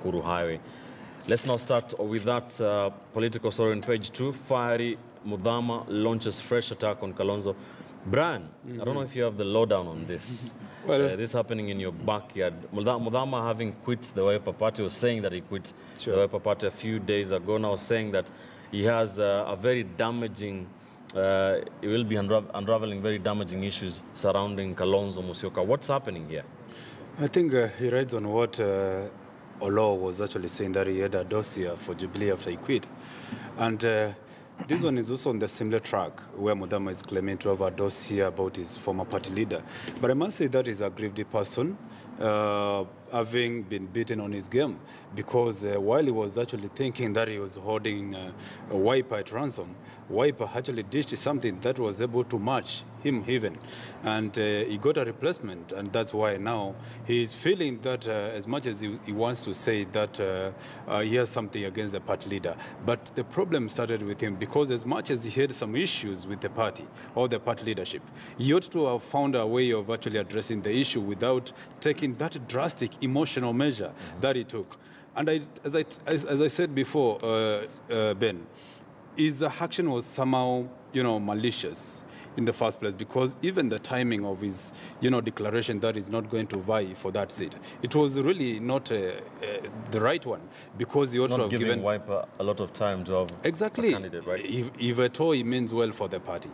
Nakuru Highway. Let's now start with that political story on page 2. Fiery Muthama launches fresh attack on Kalonzo. Brian, I don't know if you have the lowdown on this. Well, this happening in your backyard. Muthama, having quit the Wiper Party, was saying that he quit the Wiper Party a few days ago, now saying that he has a very damaging, he will be unraveling very damaging issues surrounding Kalonzo Musyoka. What's happening here? I think he rides on what Olo was actually saying, that he had a dossier for Jubilee after he quit. And this one is also on the similar track where Muthama is claiming to have a dossier about his former party leader. But I must say that is a grieved person, having been beaten on his game, because while he was actually thinking that he was holding a Wiper at ransom, Wiper actually dished something that was able to match him even. And he got a replacement, and that's why now he's feeling that as much as he wants to say that he has something against the party leader. But the problem started with him, because as much as he had some issues with the party or the party leadership, he ought to have found a way of actually addressing the issue without taking that drastic emotional measure that he took. And as I said before, Ben, his action was somehow, malicious in the first place, because even the timing of his, declaration that he's not going to vie for that seat, it was really not the right one, because he ought to have given Wiper a lot of time to have a candidate, right? If at all, he means well for the party.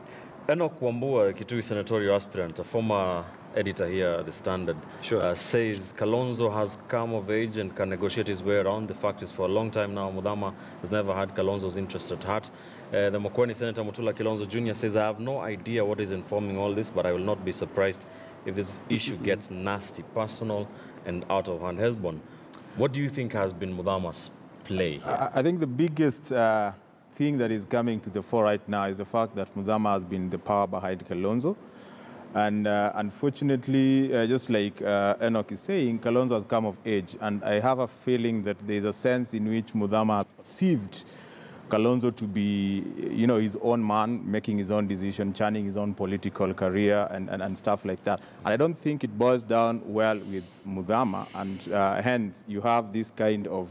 Enoch Wambua, Kitui senatorial aspirant, a former editor here at The Standard, says Kalonzo has come of age and can negotiate his way around. The fact is, for a long time now, Muthama has never had Kalonzo's interest at heart. The Mokweni Senator Mutula Kilonzo Jr. says, I have no idea what is informing all this, but I will not be surprised if this issue gets nasty, personal, and out of hand. Hesbon, what do you think has been Muthama's play here? I think the biggest thing that is coming to the fore right now is the fact that Muthama has been the power behind Kalonzo. And unfortunately, just like Enoch is saying, Kalonzo has come of age. And I have a feeling that there's a sense in which Muthama has perceived Kalonzo to be, his own man, making his own decision, churning his own political career and stuff like that. And I don't think it boils down well with Muthama. And hence, you have this kind of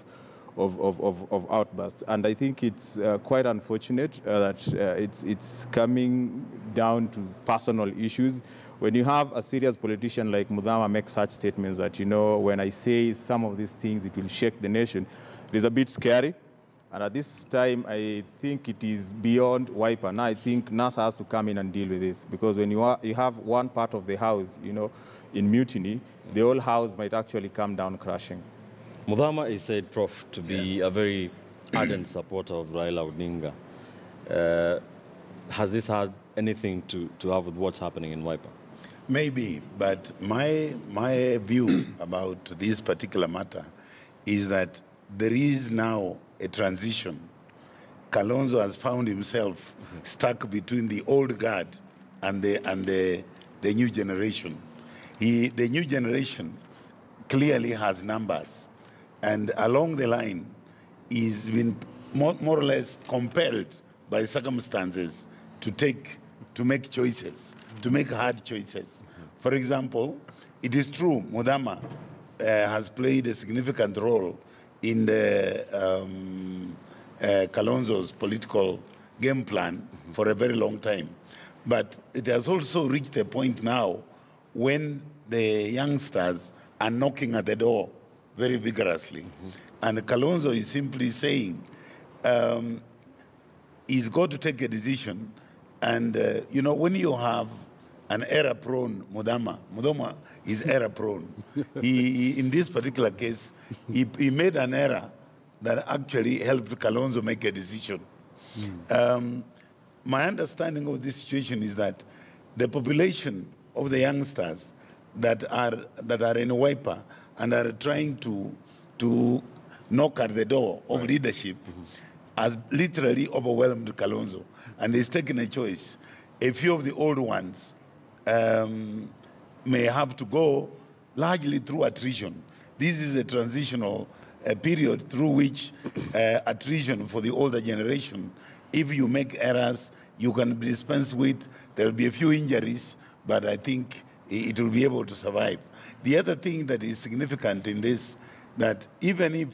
outbursts. And I think it's quite unfortunate that it's coming down to personal issues. When you have a serious politician like Muthama make such statements that, when I say some of these things, it will shake the nation, it is a bit scary. And at this time, I think it is beyond Wiper. Now I think NASA has to come in and deal with this, because when you have one part of the house, in mutiny, the whole house might actually come down crashing. Muthama is said, Prof, to be a very ardent supporter of Raila Odinga. Has this had anything to have with what's happening in Wiper? Maybe, but my view about this particular matter is that there is now a transition. Kalonzo has found himself stuck between the old guard and the new generation. The new generation clearly has numbers, and along the line, he's been more or less compelled by circumstances to make choices, to make hard choices. For example, it is true Muthama has played a significant role in the Kalonzo's political game plan for a very long time. But it has also reached a point now when the youngsters are knocking at the door very vigorously. And Kalonzo is simply saying he's got to take a decision. And, when you have an error-prone Muthama is error-prone. In this particular case, he made an error that actually helped Kalonzo make a decision. My understanding of this situation is that the population of the youngsters that are in Wiper and are trying to knock at the door of leadership has literally overwhelmed Kalonzo, and he's taken a choice. A few of the old ones may have to go largely through attrition. This is a transitional period through which attrition for the older generation, if you make errors, you can be dispensed with. There will be a few injuries, but I think it will be able to survive. The other thing that is significant in this that even if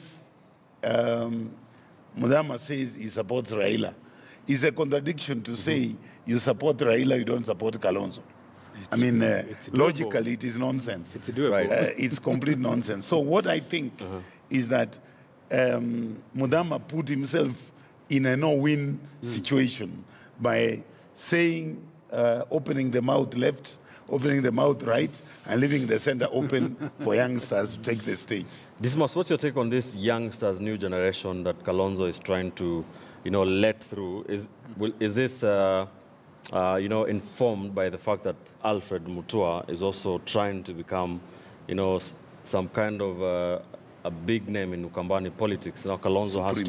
Muthama says he supports Raila, it's a contradiction to say you support Raila, you don't support Kalonzo. Logically, it is nonsense. It's doable. Right. It's complete nonsense. So what I think is that Muthama put himself in a no-win situation by saying, opening the mouth left, opening the mouth right, and leaving the center open for youngsters to take the stage. Dismas, what's your take on this youngsters, new generation that Kalonzo is trying to, let through? Is this, informed by the fact that Alfred Mutua is also trying to become, some kind of a big name in Ukambani politics? Now Kalonzo has to